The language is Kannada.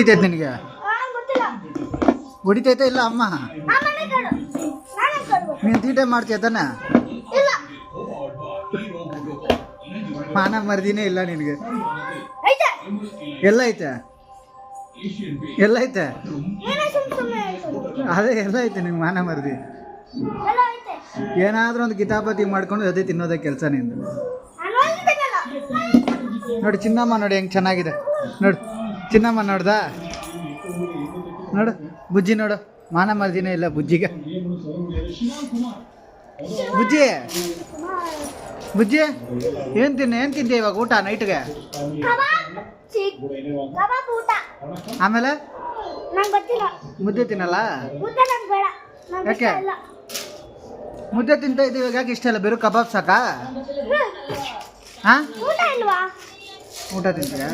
ಹೊಡಿತೈತೆ ನಿನಗೆ? ಹೊಡಿತೈತೆ ಇಲ್ಲ ಅಮ್ಮ? ನೀನು ತೀಟೆ ಮಾಡ್ತೀಯ ತಾನೆ? ಮಾನ ಮರ್ದಿನೇ ಇಲ್ಲ ನಿನಗೆ. ಎಲ್ಲೈತೆ ಎಲ್ಲೈತೆ? ಅದೇ ಎಲ್ಲೈತೆ ನಿಂಗೆ ಮಾನ ಮರ್ದಿ? ಏನಾದರೂ ಒಂದು ಕಿತಾಪತಿ ಮಾಡ್ಕೊಂಡು ಅದೇ ತಿನ್ನೋದೇ ಕೆಲಸ ನಿಂದು. ನೋಡಿ ಚಿನ್ನಮ್ಮ, ನೋಡಿ ಹೆಂಗೆ ಚೆನ್ನಾಗಿದೆ ನೋಡು. ಚಿನ್ನಮ್ಮ ನೋಡ್ದಾ? ನೋಡು ಬುಜ್ಜಿ, ನೋಡು ಮಾನ ಮರ್ದಿನೇ ಇಲ್ಲ ಬುಜ್ಜಿಗೆ. ಬುಜ್ಜಿ ಬುಜ್ಜಿ ಏನು ತಿಂತೀಯ ಇವಾಗ ಊಟ ನೈಟ್ಗೆ? ಆಮೇಲೆ ಮುದ್ದೆ ತಿನ್ನಲ್ಲ? ಯಾಕೆ ಮುದ್ದೆ ತಿಂತ ಇದ್ದೀವಿ? ಯಾಕೆ ಇಷ್ಟ ಇಲ್ಲ? ಬೇರೆ ಕಬಾಬ್ ಸಾಕಾ? ಹಾಂ ಊಟ ತಿಂತೀಯಾ?